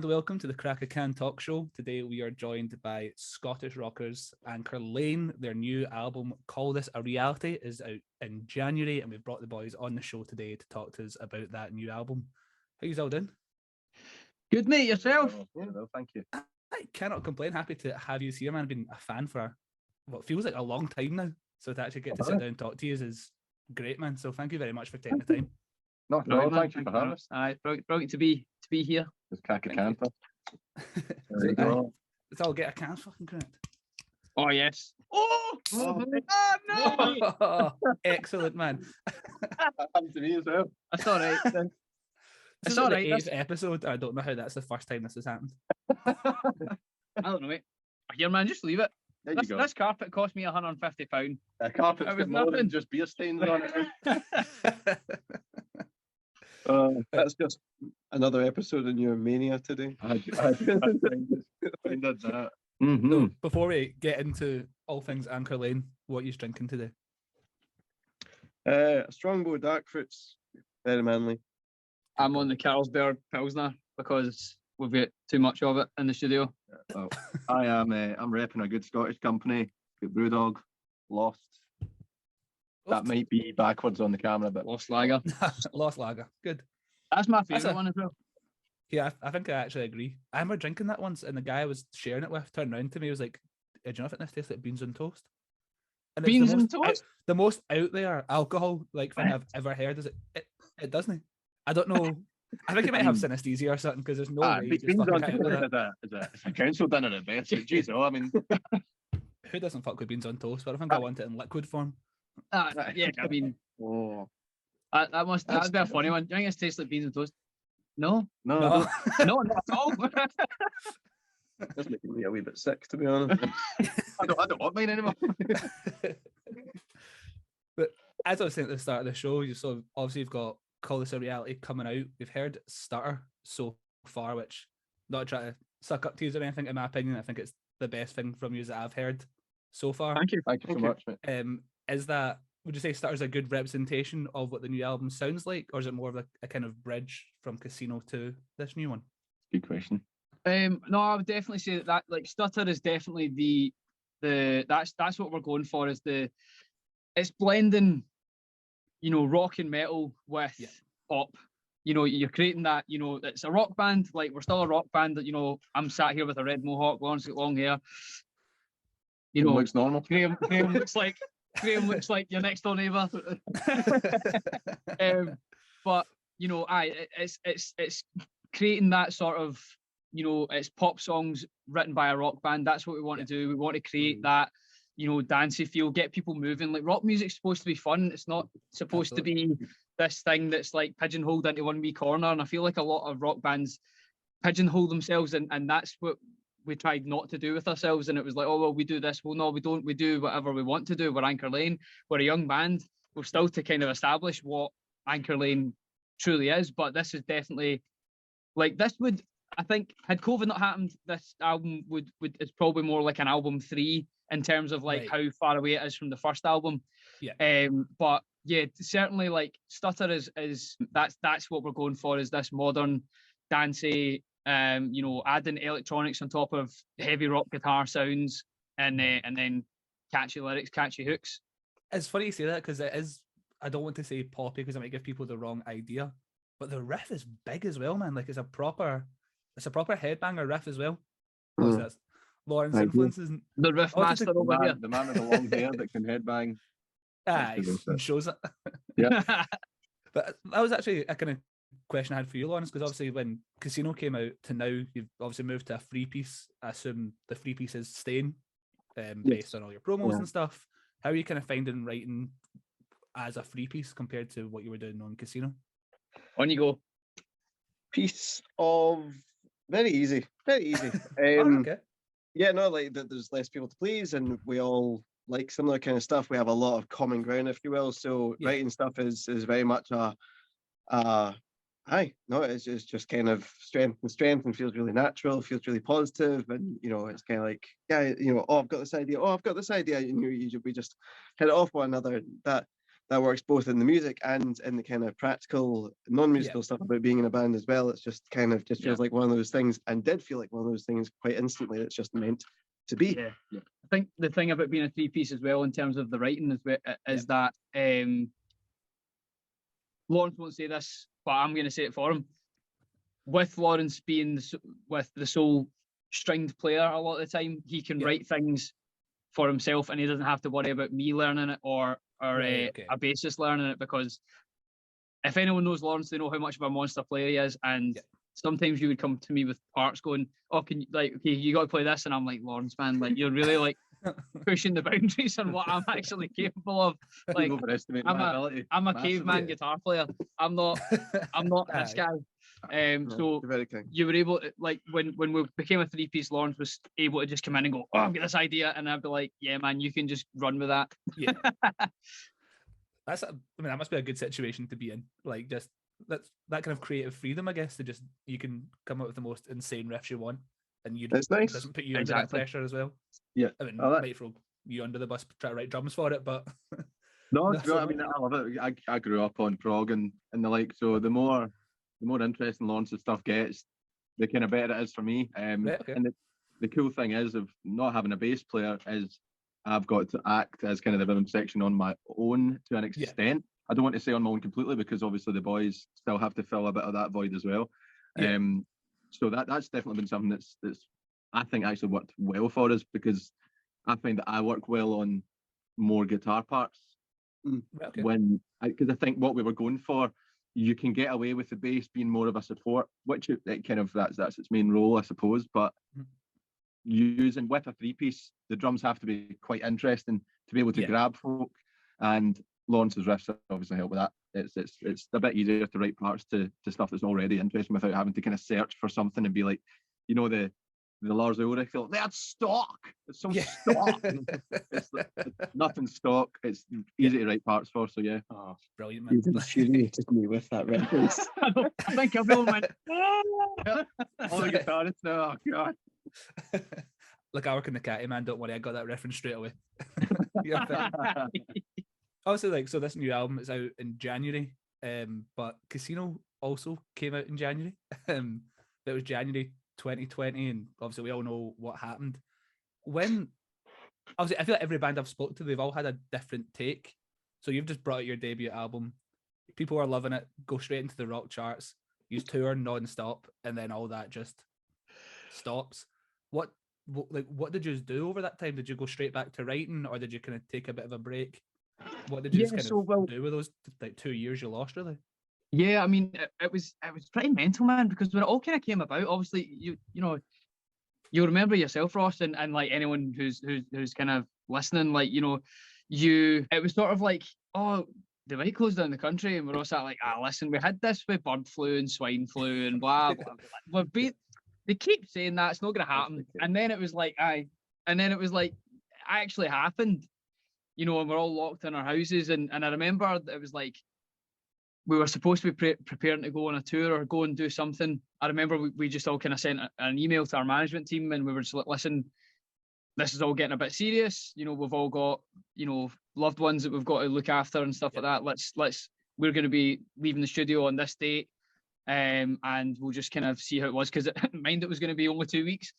welcome to the Crack a Can Talk Show. Today we are joined by Scottish rockers Anchor Lane. Their new album, Call This a Reality, is out in January, and we've brought the boys on the show today to talk to us about that new album. How you all doing? Good, mate. Yourself? Yeah, well, thank you. I cannot complain. Happy to have you here, man. I've been a fan for what feels like a long time now. So to actually get to sit down and talk to you is great, man. So thank you very much for taking the time. No, thank you for having us. Brilliant to be here. Just crack a can. There you go. Let's all get a can fucking cracked. Oh yes. Oh no! Excellent, man. That happened to me as well. That's all right. Then. It's all right. The 8th episode. I don't know how that's the first time this has happened. I don't know, mate. Here, man, just leave it. This carpet cost me £150. A carpet's got more than just beer stains on it. That's just another episode in your mania today. I did that. Mm-hmm. No, before we get into all things Anchor Lane, what are you drinking today? A Strongbow Dark Fruits, very manly. I'm on the Carlsberg Pilsner because we've got too much of it in the studio. Well, I'm repping a good Scottish company, good Brewdog, Lost. That might be backwards on the camera, but Lost Lager. Lost Lager, good. That's my favourite one as well. Yeah, I think I actually agree. I remember drinking that once, and the guy I was sharing it with turned around to me, was like, "Do you know if this tastes like beans on toast?" And beans on toast? The most out there alcohol thing I've ever heard is it doesn't. I don't know. I think it might have synesthesia or something, because there's no way you just beans on fucking toast is a council dinner at best. Jeez, I mean, who doesn't fuck with beans on toast? But I think I want it in liquid form. Yeah, I mean, that'd be a funny one. Do you think it tastes like beans on toast? No, no, not at all. That's making me a wee bit sick, to be honest. I don't want mine anymore. But as I was saying at the start of the show, obviously you've got Call This a Reality coming out. We've heard Stutter so far, which, not trying to suck up to you or anything, in my opinion, I think it's the best thing from you that I've heard so far. Thank you so much, mate. Is that, would you say Stutter's a good representation of what the new album sounds like, or is it more of a kind of bridge from Casino to this new one? Good question. No, I would definitely say that like Stutter is definitely that's what we're going for, is it's blending, rock and metal with pop. You're creating that, it's a rock band, like we're still a rock band that, I'm sat here with a red mohawk, Lauren's got long hair. Looks normal. Graham looks like your next door neighbour. But it's creating that sort of, it's pop songs written by a rock band. That's what we want to do. We want to create that, dancey feel, get people moving. Like, rock music's supposed to be fun. It's not supposed to be this thing that's like pigeonholed into one wee corner. And I feel like a lot of rock bands pigeonhole themselves, and that's what we tried not to do with ourselves. And it was like, oh, well, we do this. Well, no, we don't. We do whatever we want to do. We're Anchor Lane. We're a young band. We're still to kind of establish what Anchor Lane truly is. But this is definitely, like, this would, I think, had COVID not happened, this album would it's probably more like an album 3 in terms of like how far away it is from the first album. Yeah. But yeah, certainly like Stutter is that's what we're going for, is this modern dancey, adding electronics on top of heavy rock guitar sounds, and then catchy lyrics, catchy hooks. It's funny you say that, because it is, I don't want to say poppy because I might give people the wrong idea, but the riff is big as well, man. Like, it's a proper headbanger riff as well. So that's Lauren's influences. The riff master over here. The man with the long hair that can headbang. He shows it. Yeah. But that was actually a kind of question I had for you, Lawrence, because obviously when Casino came out to now, you've obviously moved to a 3-piece. I assume the 3-piece is staying, based on all your promos and stuff. How are you kind of finding writing as a 3-piece compared to what you were doing on Casino? On you go. Piece of very easy. Okay. Yeah, no, like there's less people to please, and we all like similar kind of stuff. We have a lot of common ground, if you will. So writing stuff is very much it's just kind of strength and feels really natural, feels really positive, and it's kind of like, I've got this idea, and we just hit it off one another. that works both in the music and in the kind of practical, non-musical stuff about being in a band as well. It's just kind of feels like one of those things, and did feel like one of those things quite instantly. It's just meant to be. Yeah. I think the thing about being a three-piece as well, in terms of the writing, is that Lawrence won't say this, but I'm going to say it for him. With Lawrence being with the sole stringed player a lot of the time, he can write things for himself, and he doesn't have to worry about me learning it or a bassist learning it, because if anyone knows Lawrence, they know how much of a monster player he is. And sometimes you would come to me with parts going, "Oh, can you, like, okay, you got to play this," and I'm like, "Lawrence, man, like, you're really like pushing the boundaries on what I'm actually capable of. Like, I'm a caveman guitar player. I'm not this guy." So you were able to, like, when we became a three-piece, Lawrence was able to just come in and go, "Oh, I've got this idea," and I'd be like, "Yeah, man, you can just run with that." Yeah. That must be a good situation to be in. Like, just that kind of creative freedom, I guess, to just, you can come up with the most insane riffs you want, and that's nice. It doesn't put you under that pressure as well. Yeah, I mean, might throw you under the bus, try to write drums for it, but no, I mean, I love it. I grew up on prog and the like, so the more interesting Lawrence's stuff gets, the kind of better it is for me. And the cool thing is, of not having a bass player, is I've got to act as kind of the rhythm section on my own to an extent. I don't want to say on my own completely, because obviously the boys still have to fill a bit of that void as well. So that's definitely been something that's I think actually worked well for us, because I find that I work well on more guitar parts because I think what we were going for, you can get away with the bass being more of a support, which it kind of that's its main role, I suppose. But using with a three-piece, the drums have to be quite interesting to be able to grab folk, and Lawrence's riffs obviously help with that. It's a bit easier to write parts to stuff that's already interesting without having to kind of search for something and be like, you know, the Lars Ulrich, that's stock. It's so stock. It's nothing stock. It's easy to write parts for. So yeah. Oh, brilliant, man. You took me with that reference. I think everyone went, all the guitarists now. Oh god. Look, I work in the catty, man. Don't worry, I got that reference straight away. Obviously, like, so this new album is out in January, but Casino also came out in January. It was January 2020, and obviously we all know what happened. When, obviously, I feel like every band I've spoken to, they've all had a different take. So you've just brought out your debut album. People are loving it, go straight into the rock charts, you tour non-stop, and then all that just stops. What did you do over that time? Did you go straight back to writing, or did you kind of take a bit of a break? What did you do with those like 2 years you lost, really? Yeah, I mean, it was pretty mental, man, because when it all kind of came about, obviously, you know, you'll remember yourself, Ross, and like anyone who's kind of listening, like, you know, it was sort of like, oh, they might close down the country, and we're all sat like, listen, we had this with bird flu and swine flu and blah, blah, blah. They keep saying that it's not going to happen, and then it was like, it actually happened, you know, and we're all locked in our houses, and I remember it was like, we were supposed to be preparing to go on a tour or go and do something. I remember we just all kind of sent an email to our management team, and we were just like, listen, this is all getting a bit serious. You know, we've all got, you know, loved ones that we've got to look after and stuff like that. We're going to be leaving the studio on this date. And we'll just kind of see how it was, because mind it was going to be only 2 weeks.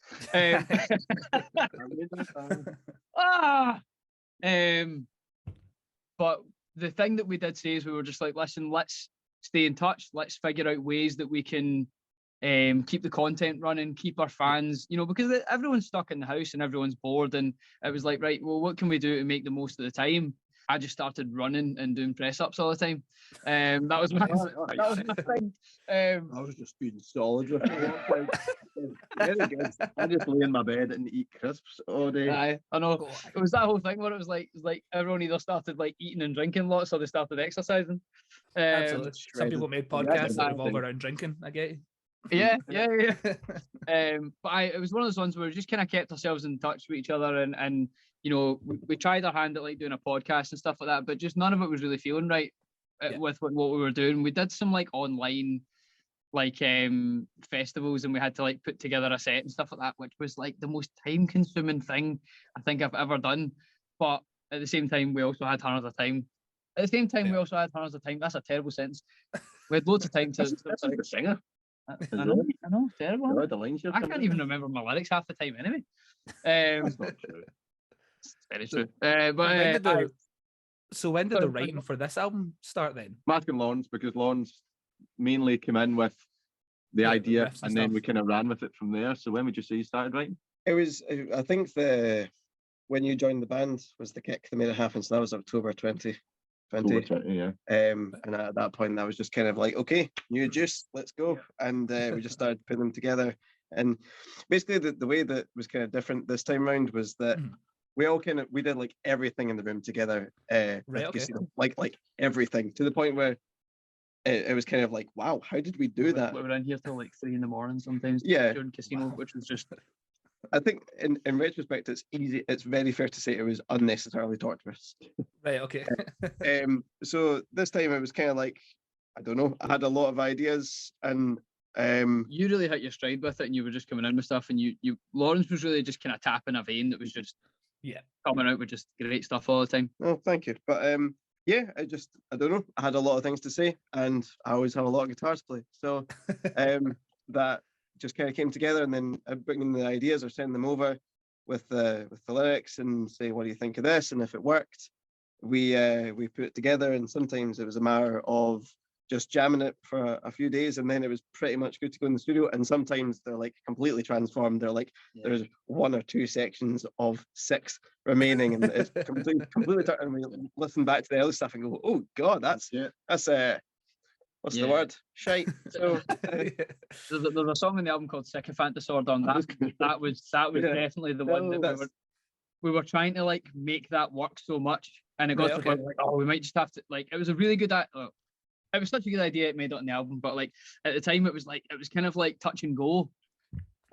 But the thing that we did say is we were just like, listen, let's stay in touch. Let's figure out ways that we can keep the content running, keep our fans, you know, because everyone's stuck in the house and everyone's bored. And it was like, right, well, what can we do to make the most of the time? I just started running and doing press ups all the time. That was my thing. I was just being solid with it. I just lay in my bed and eat crisps all day. I know. It was that whole thing where it was like everyone either started like eating and drinking lots, or they started exercising. Absolutely. Some people made podcasts that revolve around drinking. I get it. Yeah. But it was one of those ones where we just kind of kept ourselves in touch with each other, and you know, we tried our hand at like doing a podcast and stuff like that, but just none of it was really feeling right with what we were doing. We did some like online like festivals, and we had to like put together a set and stuff like that, which was like the most time consuming thing I think I've ever done. But at the same time, we also had tons of time. At the same time, we also had tons of time. That's a terrible sentence. We had loads of time to. That's a good singer. I know, terrible. No, the lines I can't even remember my lyrics half the time anyway. That's not true. Very true. So when did the writing for this album start then? Mark and Lawrence, because Lawrence mainly came in with the idea and then we kind of ran with it from there. So when would you say you started writing? It was, I think when you joined the band was the kick that made it happen. So that was October 2020. October 20, yeah. And at that point, that was just kind of like, okay, new juice, let's go. And we just started putting them together. And basically the way that was kind of different this time around was that we all we did like everything in the room together. Like everything, to the point where it was kind of like, wow, how did we do that? We were in here till like 3 a.m. sometimes. Yeah. During Casino, which was just. I think in retrospect, it's very fair to say it was unnecessarily torturous. Right, okay. So this time it was kind of like, I don't know, I had a lot of ideas and you really hit your stride with it and you were just coming in with stuff and you Lawrence was really just kind of tapping a vein that was just coming out with just great stuff all the time. Oh, thank you. But I don't know, I had a lot of things to say and I always have a lot of guitars to play. So that just kind of came together, and then bringing the ideas or sending them over with the lyrics and say, what do you think of this? And if it worked, we put it together. And sometimes it was a matter of just jamming it for a few days, and then it was pretty much good to go in the studio. And sometimes they're like completely transformed. They're like there's 1 or 2 sections of 6 remaining, and it's completely. And we listen back to the early stuff and go, oh god, that's what's the word? Shite. So there's a song in the album called Sycophant Disorder, and that was definitely the one that we were trying to like make that work so much, and it got to the point like, oh, we might just have to like. It was a really good. It was such a good idea. It made it on the album, but like at the time, it was kind of like touch and go.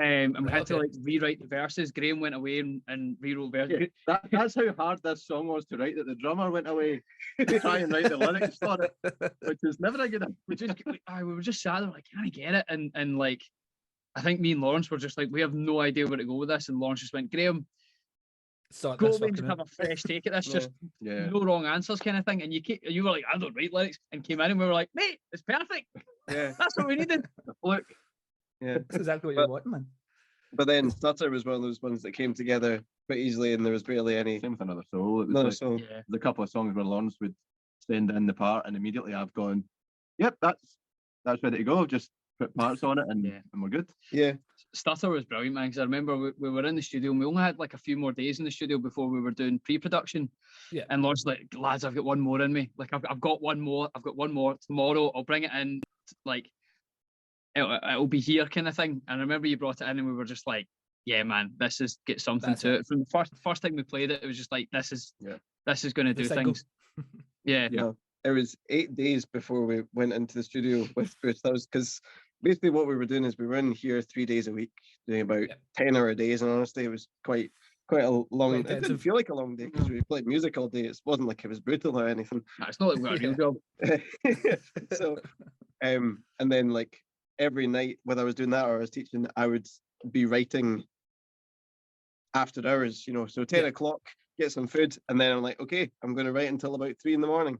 And we had to like rewrite the verses. Graham went away and rewrote verses. Yeah, that's how hard this song was to write, that the drummer went away to try and write the lyrics for it, which is never a good idea. We were just sat there like, can I get it? And like, I think me and Lawrence were just like, we have no idea where to go with this. And Lawrence just went, Graham, go away and just have a fresh take at this. Just no wrong answers kind of thing. And you were like, I don't write lyrics. And came in and we were like, mate, it's perfect. Yeah, that's what we needed. Look. Yeah, that's exactly what you're wanting, man. But then Stutter was one of those ones that came together quite easily, and there was barely any. Same with Another Soul. It was there's a couple of songs where Lawrence would send in the part, and immediately I've gone, yep, that's ready to go. Just put parts on it, and we're good. Yeah, Stutter was brilliant, man. Because I remember we were in the studio, and we only had like a few more days in the studio before we were doing pre-production. Yeah, and Lawrence like, lads, I've got one more in me. Like I've got one more. I've got one more tomorrow. I'll bring it in. Like. It'll be here kind of thing. And I remember you brought it in and we were just like, yeah, man, this is get something to it. From the first time we played it, it was just like, this is going to do things. Yeah. It was 8 days before we went into the studio with Bruce. That was because basically what we were doing is we were in here 3 days a week doing about 10-hour days, and honestly it was quite a long. It didn't feel like a long day because we played music all day. It wasn't like it was brutal or anything. No, it's not like we got a real job. So and then like every night, whether I was doing that or I was teaching, I would be writing after hours, so 10 o'clock, get some food, and then I'm like, okay, I'm going to write until about 3 a.m.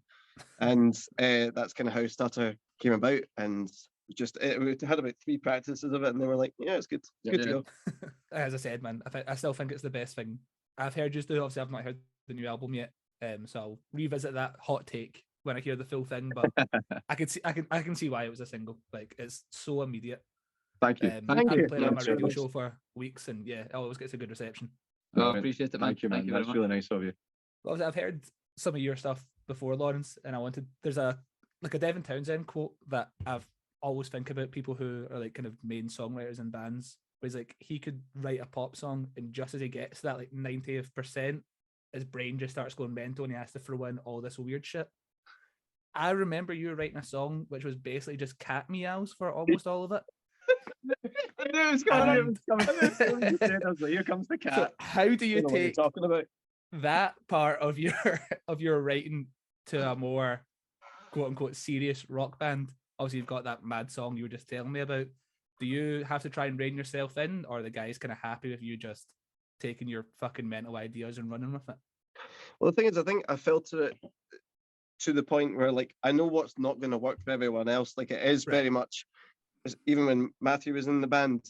And that's kind of how Stutter came about. And we had about 3 practices of it, and they were like, yeah, it's good. It's good to go. As I said, man, I still think it's the best thing I've heard you do. Obviously, I've not heard the new album yet, so I'll revisit that hot take when I hear the full thing, but I can see why it was a single. Like, it's so immediate. Thank you. I've been playing on my radio show for weeks, and it always gets a good reception. I appreciate it, man. Thank you, man. That's really nice of you. Well, I've heard some of your stuff before, Lawrence, and there's a Devin Townsend quote that I've always think about people who are like kind of main songwriters in bands, where he's like, he could write a pop song, and just as he gets to that like 90th%, his brain just starts going mental and he has to throw in all this weird shit. I remember you writing a song which was basically just cat meows for almost all of it. I knew it was coming. Here comes the cat. So how do you take talking about that part of your writing to a more quote unquote serious rock band? Obviously, you've got that mad song you were just telling me about. Do you have to try and rein yourself in, or are the guys kind of happy with you just taking your fucking mental ideas and running with it? Well, the thing is, I think I filter it to the point where like I know what's not going to work for everyone else. Like it is very much, even when Matthew was in the band,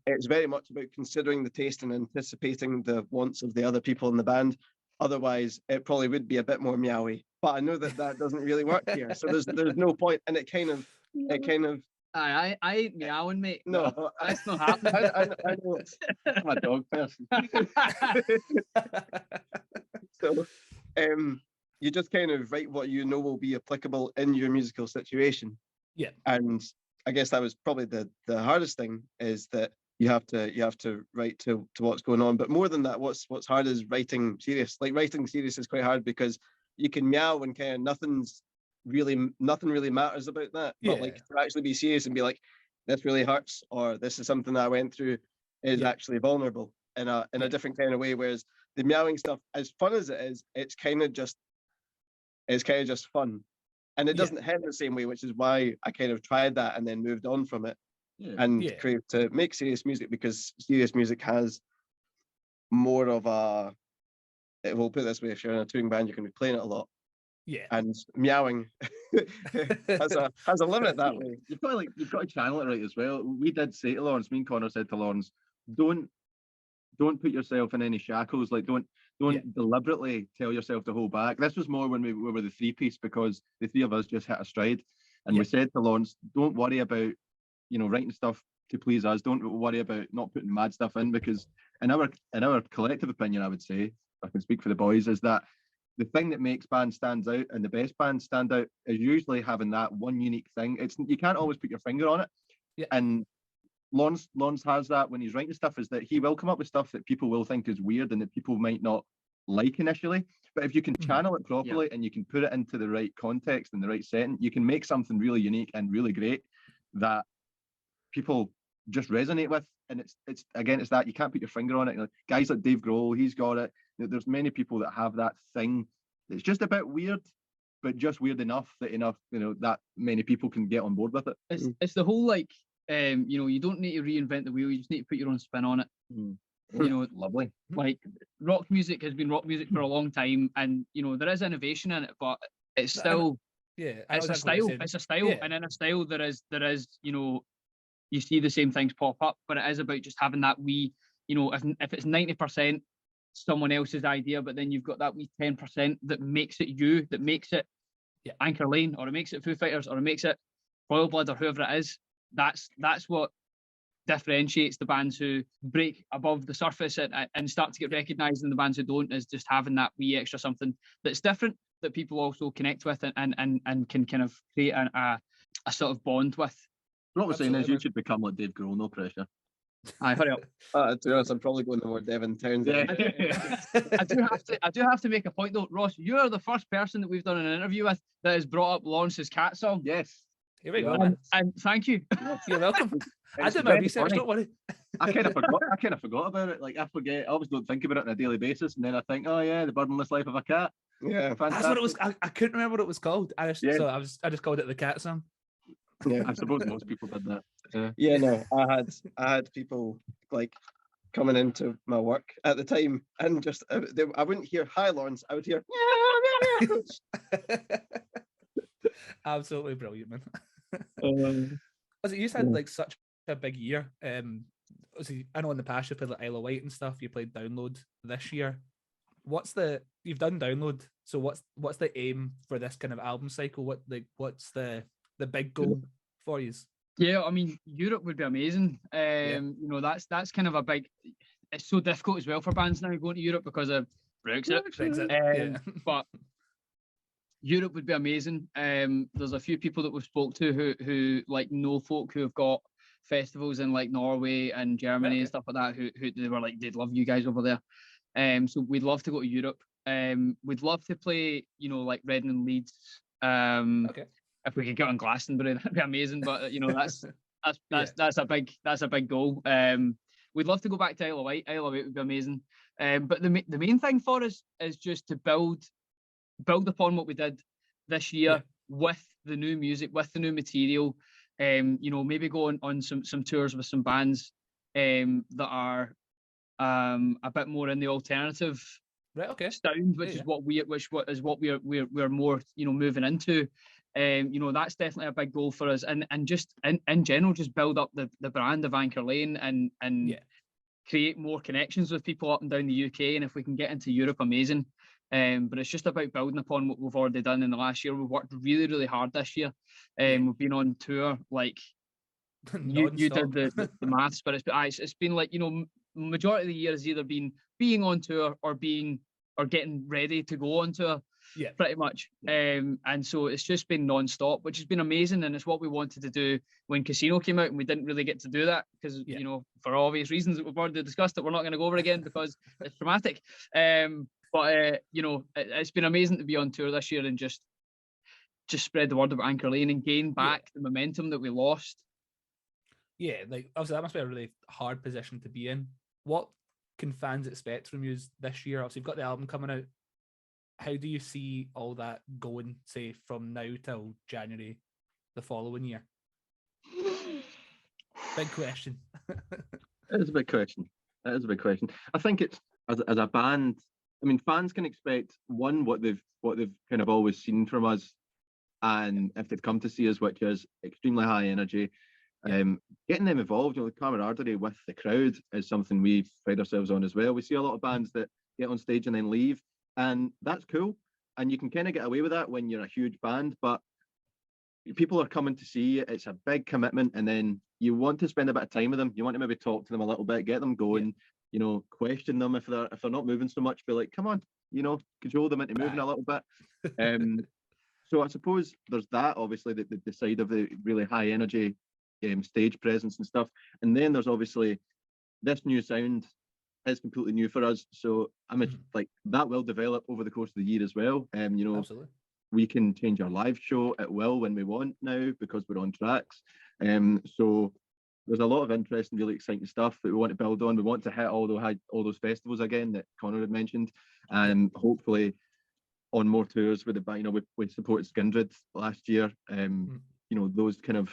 it's very much about considering the taste and anticipating the wants of the other people in the band. Otherwise, it probably would be a bit more meowy. But I know that doesn't really work here. So there's no point, and it kind of. I ain't meowing, mate. No, that's not happening. I know. I'm a dog person. So, you just kind of write what you know will be applicable in your musical situation. Yeah. And I guess that was probably the hardest thing, is that you have to write to what's going on. But more than that, what's hard is writing serious. Like writing serious is quite hard because you can meow when kind of nothing really matters about that. But like to actually be serious and be like, this really hurts, or this is something that I went through, is actually vulnerable in a different kind of way. Whereas the meowing stuff, as fun as it is, it's kind of just fun, and it doesn't hit the same way, which is why I kind of tried that and then moved on from it and craved to make serious music, because serious music has more of a, we'll put it this way, if you're in a touring band, you're going to be playing it a lot. Yeah. And meowing has a limit that way. You've got to channel it right as well. We did say to Lawrence, me and Connor said to Lawrence, don't put yourself in any shackles. Like don't deliberately tell yourself to hold back. This was more when we were the three-piece, because the three of us just hit a stride. And we said to Lawrence, don't worry about, writing stuff to please us. Don't worry about not putting mad stuff in, because in our collective opinion, I would say, if I can speak for the boys, is that the thing that makes bands stand out and the best bands stand out is usually having that one unique thing. You can't always put your finger on it. Yeah. And Lawrence has that when he's writing stuff, is that he will come up with stuff that people will think is weird and that people might not like initially. But if you can channel it properly and you can put it into the right context and the right setting, you can make something really unique and really great that people just resonate with. And it's that you can't put your finger on it. Guys like Dave Grohl, he's got it. There's many people that have that thing that's just a bit weird, but just weird enough that many people can get on board with it. It's the whole you don't need to reinvent the wheel, you just need to put your own spin on it. Lovely. Like rock music has been rock music for a long time, and there is innovation in it, but it's still it's a style. It's a style, and in a style there is you see the same things pop up, but it is about just having that wee, if it's 90% someone else's idea, but then you've got that wee 10% that makes it you, that makes it Anchor Lane, or it makes it Foo Fighters, or it makes it Royal Blood, or whoever it is. That's what differentiates the bands who break above the surface and start to get recognised, and the bands who don't, is just having that wee extra something that's different, that people also connect with and can kind of create a sort of bond with. What we're saying is you should become like Dave Grohl, no pressure. Aye, hurry up. To be honest, I'm probably going the more Devin Townsend. I do have to make a point though, Ross. You are the first person that we've done an interview with that has brought up Lawrence's cat song. Yes. Here we go. And thank you. You're welcome. I did my research, don't worry. I kind of forgot about it. Like I forget. I always don't think about it on a daily basis, and then I think, oh yeah, the burdenless life of a cat. Yeah, fantastic. That's what it was. I couldn't remember what it was called. I just called it the cat song. Yeah, I suppose most people did that. Yeah, no, I had people like coming into my work at the time, and just I wouldn't hear "Hi, Lawrence." I would hear. Absolutely brilliant, man. You had like such a big year. I know in the past you played like Isle of Wight and stuff. You played Download this year. You've done Download, so what's the aim for this kind of album cycle? What's the big goal for you? Yeah, I mean, Europe would be amazing. That's kind of a big. It's so difficult as well for bands now going to Europe because of Brexit. But Europe would be amazing. There's a few people that we've spoke to who like know folk who have got festivals in like Norway and Germany and stuff like that. Who they were like, they'd love you guys over there. So we'd love to go to Europe. We'd love to play, like Reading and Leeds. If we could get on Glastonbury, that'd be amazing. But that's a big goal. We'd love to go back to Isle of Wight. Isle of Wight would be amazing. But the main thing for us is just to build upon what we did this year with the new music, with the new material. Maybe go on some tours with some bands that are a bit more in the alternative sound, which is what we're more, you know, moving into. You know, that's definitely a big goal for us, and just in general, just build up the brand of Anchor Lane and create more connections with people up and down the UK. And if we can get into Europe, amazing. But it's just about building upon what we've already done in the last year. We've worked really, really hard this year. We've been on tour like you did the maths, but it's been like, you know, majority of the year has either been being on tour or getting ready to go on tour. Yeah, pretty much. And so it's just been non-stop, which has been amazing, and it's what we wanted to do when Casino came out, and we didn't really get to do that because you know, for obvious reasons that we've already discussed, that we're not going to go over again because it's traumatic. But you know, it's been amazing to be on tour this year and just spread the word about Anchor Lane and gain back the momentum that we lost. Yeah, like obviously that must be a really hard position to be in. What can fans expect from you this year? Obviously, you've got the album coming out. How do you see all that going, say, from now till January the following year? Big question. It is a big question. I think it's as a band. I mean, fans can expect what they've kind of always seen from us, and if they've come to see us, which is extremely high energy. Getting them involved, you know, the camaraderie with the crowd is something we pride ourselves on as well. We see a lot of bands that get on stage and then leave, and that's cool. And you can kind of get away with that when you're a huge band, but people are coming to see you. It's a big commitment, and then you want to spend a bit of time with them. You want to maybe talk to them a little bit, get them going, you know, question them if they're not moving so much. Be like, come on, you know, cajole them into moving a little bit. So I suppose there's that, obviously, the side of the really high energy stage presence and stuff, and then there's obviously this new sound is completely new for us, so I'm like that will develop over the course of the year as well. You know, absolutely, we can change our live show at will when we want now because we're on tracks. So there's a lot of interesting, really exciting stuff that we want to build on. We want to hit all those festivals again that Connor had mentioned, and hopefully on more tours with the band. You know, we supported Skindred last year. You know, those kind of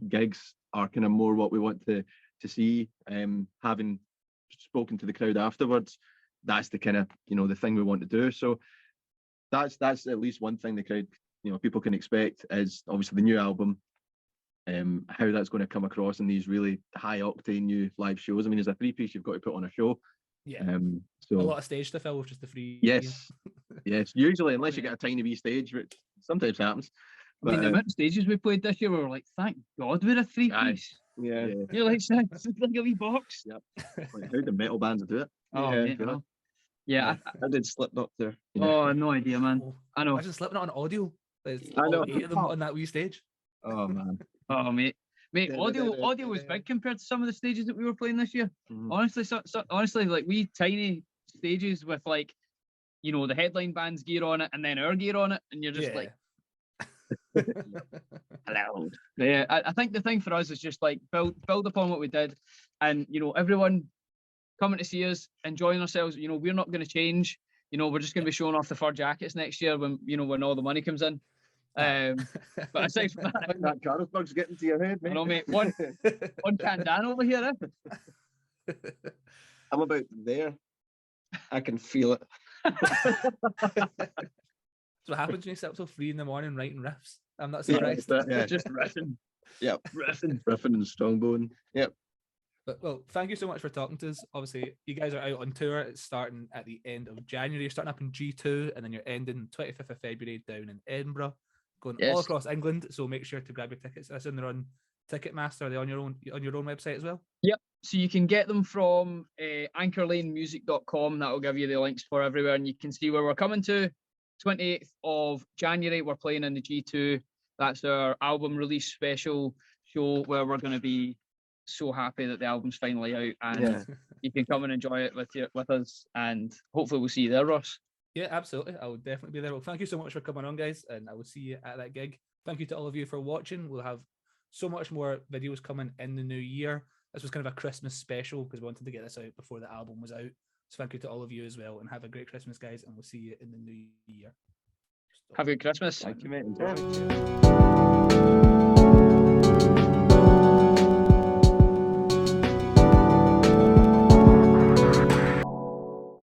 gigs are kind of more what we want to see. Having spoken to the crowd afterwards, that's the kind of, you know, the thing we want to do. So that's at least one thing the crowd, you know, people can expect is obviously the new album, how that's going to come across in these really high octane new live shows. I mean, as a 3-piece, you've got to put on a show. So a lot of stage to fill with just the free. Yes. Usually, unless you get a tiny wee stage, which sometimes happens. But, I mean, the amount of stages we played this year, we were like, thank God we're a 3-piece. Yeah. You're like, it's like a wee box. Yep. Like, how do metal bands do it? Oh, yeah. I did Slipknot there. Oh, no idea, man. I know. Imagine Slipknot on audio. There's I know. 8 of them on that wee stage. Oh, man. Oh, mate, audio was big compared to some of the stages that we were playing this year. Honestly, like we tiny stages with, like, you know, the headline band's gear on it and then our gear on it, and you're just like, hello. Yeah, I think the thing for us is just like build upon what we did, and, you know, everyone coming to see us, enjoying ourselves. You know, we're not going to change. You know, we're just going to be showing off the fur jackets next year when, you know, when all the money comes in. But aside from that, that Carlsberg's getting to your head, mate. I know, mate. One can Dan over here. I'm about there. I can feel it. So what happens when you sit up till 3 in the morning writing riffs? I'm not surprised. Just riffing. Yep. riffing and Strongbone. Yep. But, well, thank you so much for talking to us. Obviously, you guys are out on tour. It's starting at the end of January. You're starting up in G2, and then you're ending 25th of February down in Edinburgh, going all across England. So make sure to grab your tickets. I assume they're on Ticketmaster. Are they on your own website as well? Yep. So you can get them from anchorlanemusic.com. That will give you the links for everywhere, and you can see where we're coming to. 28th of January, we're playing in the G2. That's our album release special show where we're going to be so happy that the album's finally out, and you can come and enjoy it with us, and hopefully we'll see you there, Ross. Yeah, absolutely. I will definitely be there. Well, thank you so much for coming on, guys, and I will see you at that gig. Thank you to all of you for watching. We'll have so much more videos coming in the new year. This was kind of a Christmas special because we wanted to get this out before the album was out. So thank you to all of you as well, and have a great Christmas, guys, and we'll see you in the new year. Have a good Christmas. Thank you, mate. Enjoy.